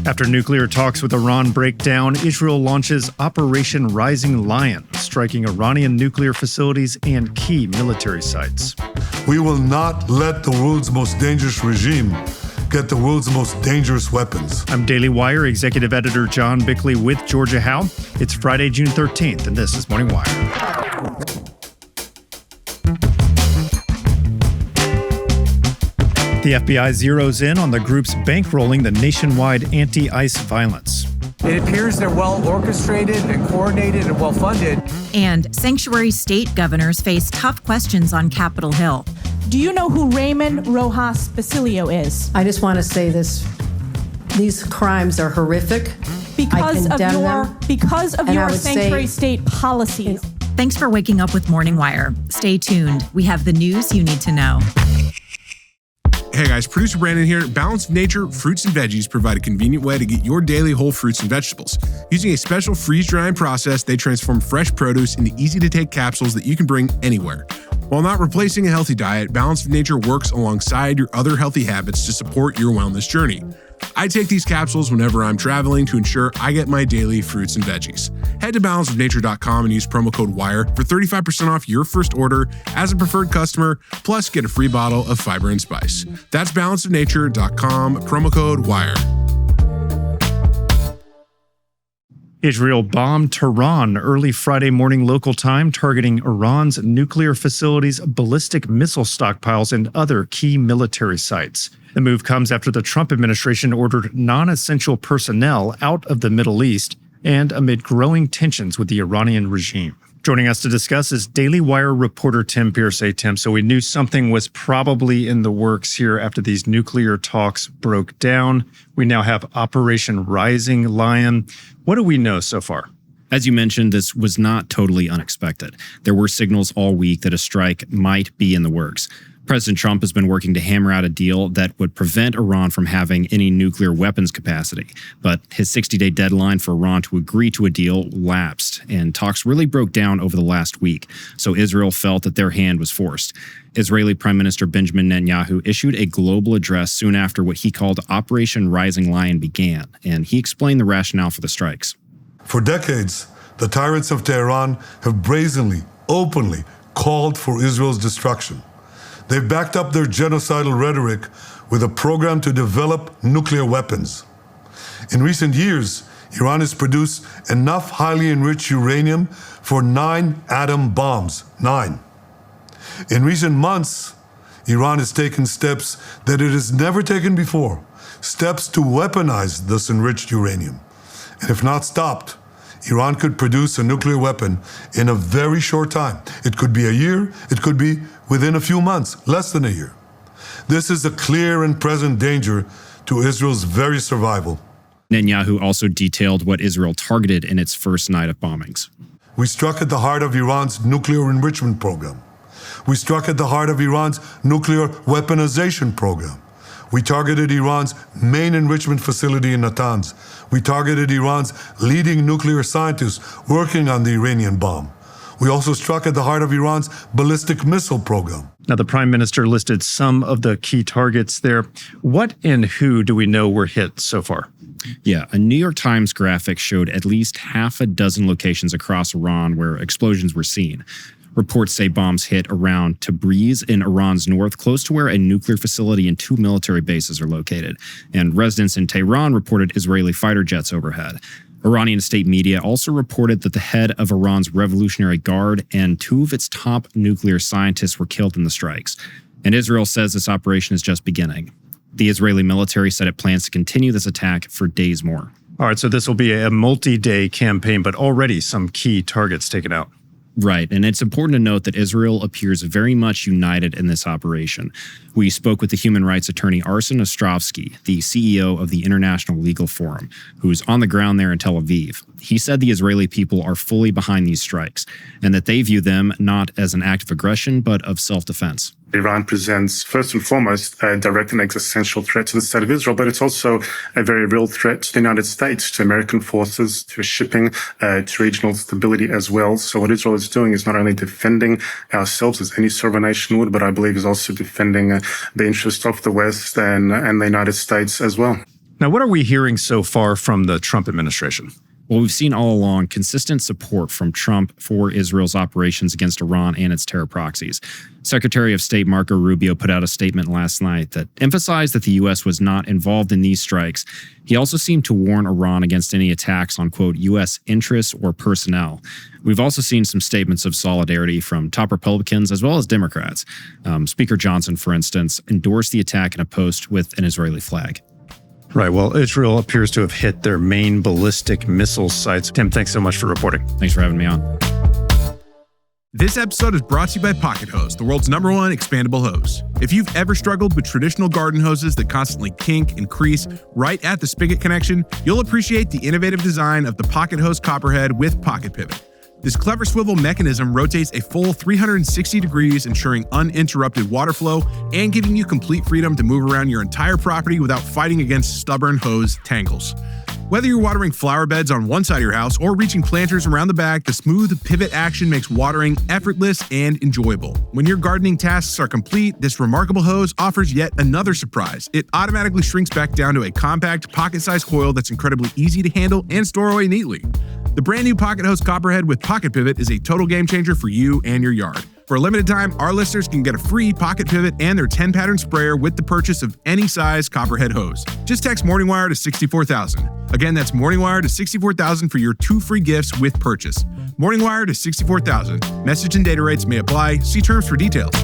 After nuclear talks with Iran break down, Israel launches Operation Rising Lion, striking Iranian nuclear facilities and key military sites. We will not let the world's most dangerous regime get the world's most dangerous weapons. I'm Daily Wire Executive Editor John Bickley with Georgia Howe. It's Friday, June 13th, and this is Morning Wire. The FBI zeroes in on the groups bankrolling the nationwide anti-ICE violence. It appears they're well orchestrated and coordinated and well funded. And sanctuary state governors face tough questions on Capitol Hill. Do you know who Raymond Rojas Basilio is? I just want to say this. These crimes are horrific. Because of your sanctuary state policies. Thanks for waking up with Morning Wire. Stay tuned. We have the news you need to know. Hey guys, producer Brandon here. Balanced Nature fruits and veggies provide a convenient way to get your daily whole fruits and vegetables. Using a special freeze-drying process, they transform fresh produce into easy-to-take capsules that you can bring anywhere. While not replacing a healthy diet, Balanced Nature works alongside your other healthy habits to support your wellness journey. I take these capsules whenever I'm traveling to ensure I get my daily fruits and veggies. Head to balanceofnature.com and use promo code WIRE for 35% off your first order as a preferred customer, plus get a free bottle of fiber and spice. That's balanceofnature.com, promo code WIRE. Israel bombed Tehran early Friday morning local time, targeting Iran's nuclear facilities, ballistic missile stockpiles, and other key military sites. The move comes after the Trump administration ordered non-essential personnel out of the Middle East and amid growing tensions with the Iranian regime. Joining us to discuss is Daily Wire reporter Tim Pierce. Hey, Tim, so we knew something was probably in the works here after these nuclear talks broke down. We now have Operation Rising Lion. What do we know so far? As you mentioned, this was not totally unexpected. There were signals all week that a strike might be in the works. President Trump has been working to hammer out a deal that would prevent Iran from having any nuclear weapons capacity. But his 60-day deadline for Iran to agree to a deal lapsed, and talks really broke down over the last week. So Israel felt that their hand was forced. Israeli Prime Minister Benjamin Netanyahu issued a global address soon after what he called Operation Rising Lion began, and he explained the rationale for the strikes. For decades, the tyrants of Tehran have brazenly, openly called for Israel's destruction. They've backed up their genocidal rhetoric with a program to develop nuclear weapons. In recent years, Iran has produced enough highly enriched uranium for 9 atom bombs. 9. In recent months, Iran has taken steps that it has never taken before, steps to weaponize this enriched uranium. And if not stopped, Iran could produce a nuclear weapon in a very short time. It could be a year, it could be within a few months, less than a year. This is a clear and present danger to Israel's very survival. Netanyahu also detailed what Israel targeted in its first night of bombings. We struck at the heart of Iran's nuclear enrichment program. We struck at the heart of Iran's nuclear weaponization program. We targeted Iran's main enrichment facility in Natanz. We targeted Iran's leading nuclear scientists working on the Iranian bomb. We also struck at the heart of Iran's ballistic missile program. Now, the Prime Minister listed some of the key targets there. What and who do we know were hit so far? Yeah, a New York Times graphic showed at least half a dozen locations across Iran where explosions were seen. Reports say bombs hit around Tabriz in Iran's north, close to where a nuclear facility and 2 military bases are located. And residents in Tehran reported Israeli fighter jets overhead. Iranian state media also reported that the head of Iran's Revolutionary Guard and 2 of its top nuclear scientists were killed in the strikes. And Israel says this operation is just beginning. The Israeli military said it plans to continue this attack for days more. All right, so this will be a multi-day campaign, but already some key targets taken out. Right, and it's important to note that Israel appears very much united in this operation. We spoke with the human rights attorney Arsen Ostrovsky, the CEO of the International Legal Forum, who's on the ground there in Tel Aviv. He said the Israeli people are fully behind these strikes, and that they view them not as an act of aggression, but of self-defense. Iran presents, first and foremost, a direct and existential threat to the state of Israel, but it's also a very real threat to the United States, to American forces, to shipping, to regional stability as well. So what Israel is doing is not only defending ourselves as any sovereign nation would, but I believe is also defending the interests of the West and the United States as well. Now, what are we hearing so far from the Trump administration? Well, we've seen all along consistent support from Trump for Israel's operations against Iran and its terror proxies. Secretary of State Marco Rubio put out a statement last night that emphasized that the U.S. was not involved in these strikes. He also seemed to warn Iran against any attacks on, quote, U.S. interests or personnel. We've also seen some statements of solidarity from top Republicans as well as Democrats. Speaker Johnson, for instance, endorsed the attack in a post with an Israeli flag. Right. Well, Israel appears to have hit their main ballistic missile sites. Tim, thanks so much for reporting. Thanks for having me on. This episode is brought to you by Pockethose, the world's #1 expandable hose. If you've ever struggled with traditional garden hoses that constantly kink and crease right at the spigot connection, you'll appreciate the innovative design of the Pockethose Copperhead with Pocket Pivot. This clever swivel mechanism rotates a full 360 degrees, ensuring uninterrupted water flow and giving you complete freedom to move around your entire property without fighting against stubborn hose tangles. Whether you're watering flower beds on one side of your house or reaching planters around the back, the smooth pivot action makes watering effortless and enjoyable. When your gardening tasks are complete, this remarkable hose offers yet another surprise. It automatically shrinks back down to a compact, pocket-sized coil that's incredibly easy to handle and store away neatly. The brand new Pockethose Copperhead with Pocket Pivot is a total game changer for you and your yard. For a limited time, our listeners can get a free Pocket Pivot and their 10-pattern sprayer with the purchase of any size Copperhead hose. Just text MORNINGWIRE to 64,000. Again, that's MORNINGWIRE to 64,000 for your 2 free gifts with purchase. MORNINGWIRE to 64,000. Message and data rates may apply. See terms for details.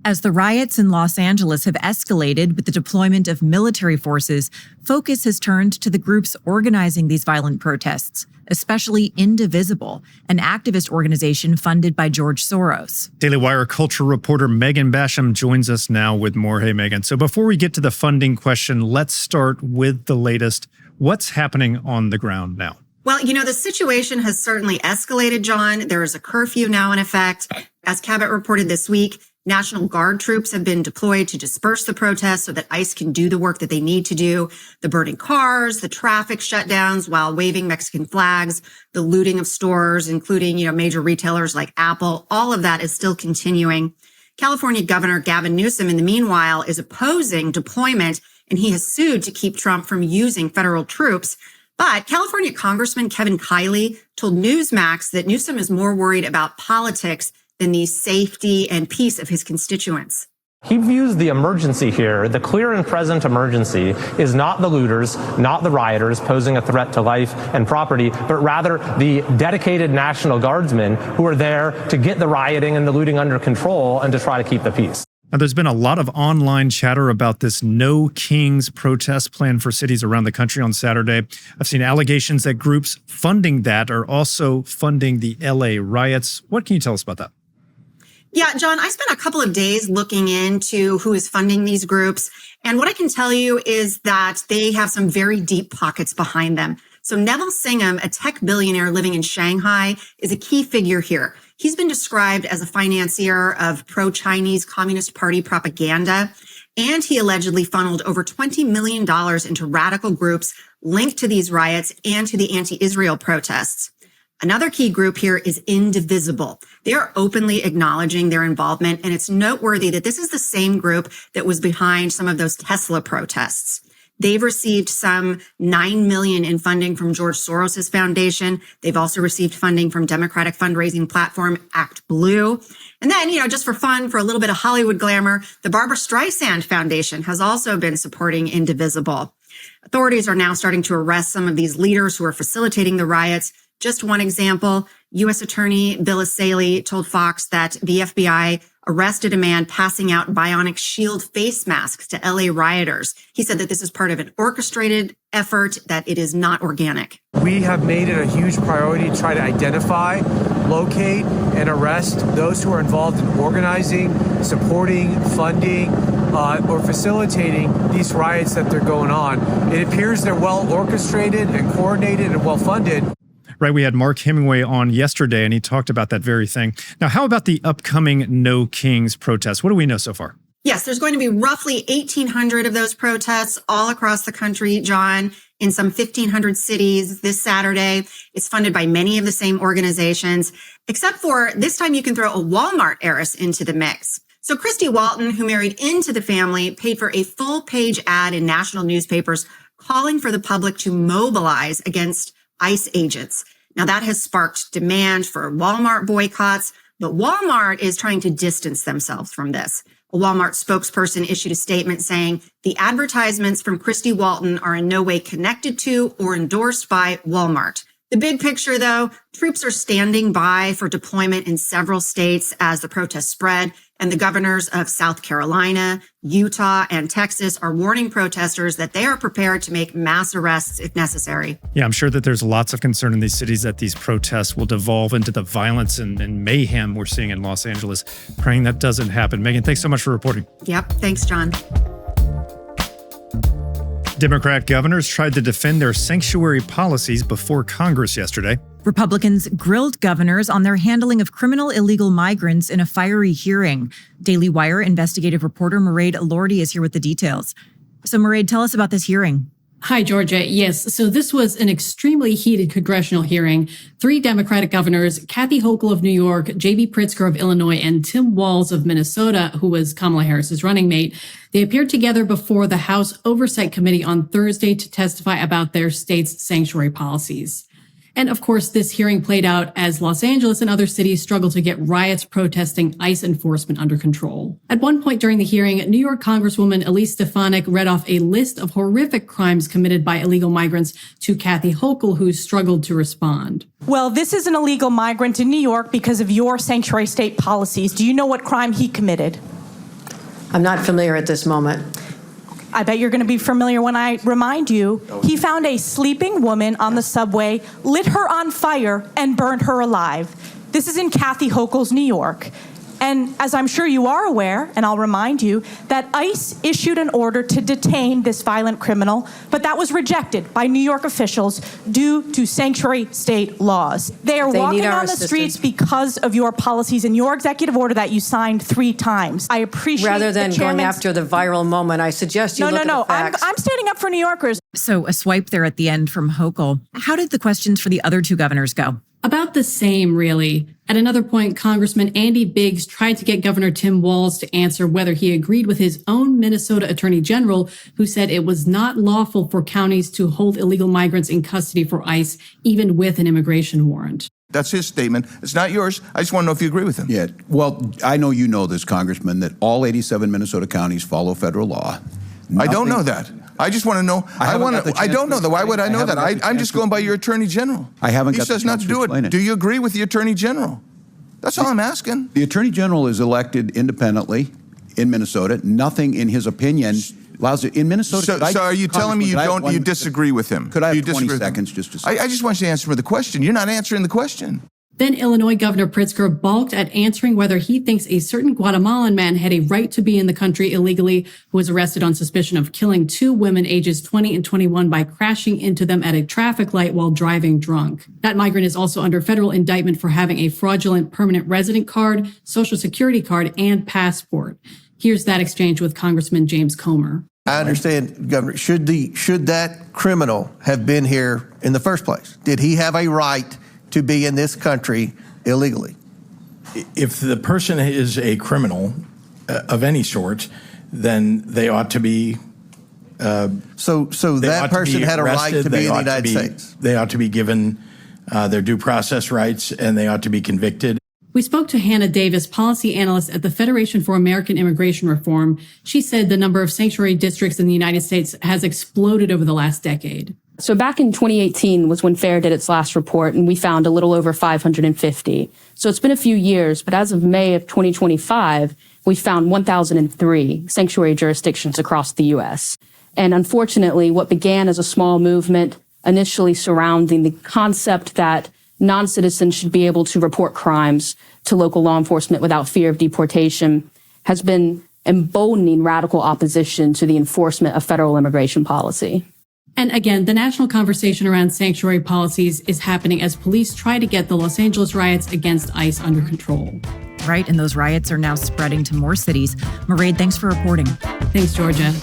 As the riots in Los Angeles have escalated with the deployment of military forces, focus has turned to the groups organizing these violent protests, especially Indivisible, an activist organization funded by George Soros. Daily Wire culture reporter Megan Basham joins us now with more. Hey, Megan. So before we get to the funding question, let's start with the latest. What's happening on the ground now? Well, the situation has certainly escalated, John. There is a curfew now in effect. As Cabot reported this week, National Guard troops have been deployed to disperse the protests so that ICE can do the work that they need to do. The burning cars, the traffic shutdowns while waving Mexican flags, the looting of stores, including, major retailers like Apple, all of that is still continuing. California Governor Gavin Newsom, in the meanwhile, is opposing deployment, and he has sued to keep Trump from using federal troops. But California Congressman Kevin Kiley told Newsmax that Newsom is more worried about politics than the safety and peace of his constituents. He views the emergency here, the clear and present emergency, is not the looters, not the rioters posing a threat to life and property, but rather the dedicated National Guardsmen who are there to get the rioting and the looting under control and to try to keep the peace. Now, there's been a lot of online chatter about this No Kings protest plan for cities around the country on Saturday. I've seen allegations that groups funding that are also funding the LA riots. What can you tell us about that? Yeah, John, I spent a couple of days looking into who is funding these groups. And what I can tell you is that they have some very deep pockets behind them. So Neville Singham, a tech billionaire living in Shanghai, is a key figure here. He's been described as a financier of pro-Chinese Communist Party propaganda. And he allegedly funneled over $20 million into radical groups linked to these riots and to the anti-Israel protests. Another key group here is Indivisible. They are openly acknowledging their involvement, and it's noteworthy that this is the same group that was behind some of those Tesla protests. They've received some $9 million in funding from George Soros' foundation. They've also received funding from Democratic fundraising platform Act Blue. And then, just for fun, for a little bit of Hollywood glamour, the Barbra Streisand Foundation has also been supporting Indivisible. Authorities are now starting to arrest some of these leaders who are facilitating the riots. Just one example, U.S. Attorney Bill Asaley told Fox that the FBI arrested a man passing out bionic shield face masks to L.A. rioters. He said that this is part of an orchestrated effort, that it is not organic. We have made it a huge priority to try to identify, locate, and arrest those who are involved in organizing, supporting, funding, or facilitating these riots that they're going on. It appears they're well orchestrated and coordinated and well funded. Right, we had Mark Hemingway on yesterday, and he talked about that very thing. Now, how about the upcoming No Kings protests? What do we know so far? Yes, there's going to be roughly 1,800 of those protests all across the country, John, in some 1,500 cities this Saturday. It's funded by many of the same organizations, except for this time you can throw a Walmart heiress into the mix. So Christy Walton, who married into the family, paid for a full-page ad in national newspapers calling for the public to mobilize against ICE agents. Now, that has sparked demand for Walmart boycotts, but Walmart is trying to distance themselves from this. A Walmart spokesperson issued a statement saying the advertisements from Christy Walton are in no way connected to or endorsed by Walmart. The big picture, though, troops are standing by for deployment in several states as the protests spread, and the governors of South Carolina, Utah, and Texas are warning protesters that they are prepared to make mass arrests if necessary. Yeah, I'm sure that there's lots of concern in these cities that these protests will devolve into the violence and mayhem we're seeing in Los Angeles. Praying that doesn't happen. Megan, thanks so much for reporting. Yep, thanks, John. Democrat governors tried to defend their sanctuary policies before Congress yesterday. Republicans grilled governors on their handling of criminal illegal migrants in a fiery hearing. Daily Wire investigative reporter Mairead Elordi is here with the details. So Mairead, tell us about this hearing. Hi, Georgia. Yes, so this was an extremely heated congressional hearing. 3 Democratic governors, Kathy Hochul of New York, J.B. Pritzker of Illinois, and Tim Walz of Minnesota, who was Kamala Harris's running mate, they appeared together before the House Oversight Committee on Thursday to testify about their state's sanctuary policies. And of course, this hearing played out as Los Angeles and other cities struggled to get riots protesting ICE enforcement under control. At one point during the hearing, New York Congresswoman Elise Stefanik read off a list of horrific crimes committed by illegal migrants to Kathy Hochul, who struggled to respond. Well, this is an illegal migrant in New York because of your sanctuary state policies. Do you know what crime he committed? I'm not familiar at this moment. I bet you're going to be familiar when I remind you. He found a sleeping woman on the subway, lit her on fire, and burned her alive. This is in Kathy Hochul's New York. And as I'm sure you are aware, and I'll remind you, that ICE issued an order to detain this violent criminal, but that was rejected by New York officials due to sanctuary state laws. They are walking on the streets because of your policies and your executive order that you signed 3 times. I appreciate Rather than going after the viral moment, I suggest you look at the facts. I'm standing up for New Yorkers. So a swipe there at the end from Hochul. How did the questions for the other 2 governors go? About the same, really. At another point, Congressman Andy Biggs tried to get Governor Tim Walz to answer whether he agreed with his own Minnesota Attorney General, who said it was not lawful for counties to hold illegal migrants in custody for ICE, even with an immigration warrant. That's his statement. It's not yours. I just want to know if you agree with him. Yeah. Well, I know you know this, Congressman, that all 87 Minnesota counties follow federal law. I don't know that. I just want to know. I don't know that. Why would I know that? I'm just going by your Attorney General. I haven't. He says not to do it. Do you agree with the Attorney General? That's all I'm asking. The Attorney General is elected independently in Minnesota. Nothing in his opinion allows it in Minnesota. So are you telling me you disagree with him? Could I have 20 seconds just to say? I just want you to answer the question. You're not answering the question. Then Illinois Governor Pritzker balked at answering whether he thinks a certain Guatemalan man had a right to be in the country illegally, who was arrested on suspicion of killing 2 women ages 20 and 21 by crashing into them at a traffic light while driving drunk. That migrant is also under federal indictment for having a fraudulent permanent resident card, social security card, and passport. Here's that exchange with Congressman James Comer. I understand, Governor. Should that criminal have been here in the first place? Did he have a right to be in this country illegally? If the person is a criminal of any sort, then they ought to be. So that person had a right to be in the United States. They ought to be given their due process rights, and they ought to be convicted. We spoke to Hannah Davis, policy analyst at the Federation for American Immigration Reform. She said the number of sanctuary districts in the United States has exploded over the last decade. So back in 2018 was when FAIR did its last report, and we found a little over 550. So it's been a few years, but as of May of 2025, we found 1,003 sanctuary jurisdictions across the U.S. And unfortunately, what began as a small movement initially surrounding the concept that non-citizens should be able to report crimes to local law enforcement without fear of deportation has been emboldening radical opposition to the enforcement of federal immigration policy. And again, the national conversation around sanctuary policies is happening as police try to get the Los Angeles riots against ICE under control. Right, and those riots are now spreading to more cities. Mairead, thanks for reporting. Thanks, Georgia.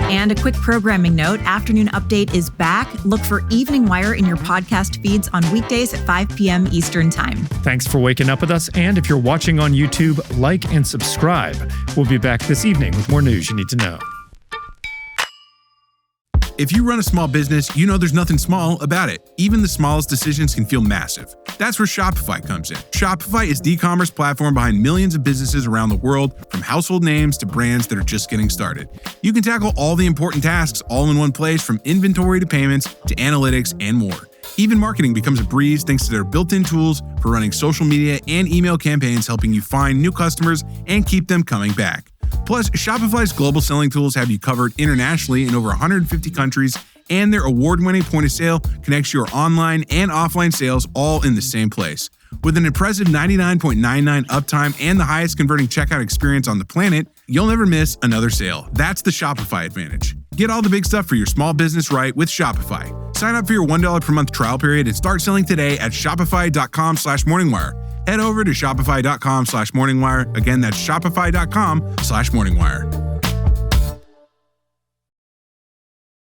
And a quick programming note, Afternoon Update is back. Look for Evening Wire in your podcast feeds on weekdays at 5 p.m. Eastern Time. Thanks for waking up with us. And if you're watching on YouTube, like and subscribe. We'll be back this evening with more news you need to know. If you run a small business, you know there's nothing small about it. Even the smallest decisions can feel massive. That's where Shopify comes in. Shopify is the e-commerce platform behind millions of businesses around the world, from household names to brands that are just getting started. You can tackle all the important tasks all in one place, from inventory to payments to analytics and more. Even marketing becomes a breeze thanks to their built-in tools for running social media and email campaigns, helping you find new customers and keep them coming back. Plus, Shopify's global selling tools have you covered internationally in over 150 countries, and their award-winning point of sale connects your online and offline sales all in the same place. With an impressive 99.99 uptime and the highest converting checkout experience on the planet, you'll never miss another sale. That's the Shopify advantage. Get all the big stuff for your small business right with Shopify. Sign up for your $1 per month trial period and start selling today at shopify.com/morningwire. Head over to shopify.com/morningwire. Again, that's shopify.com/morningwire.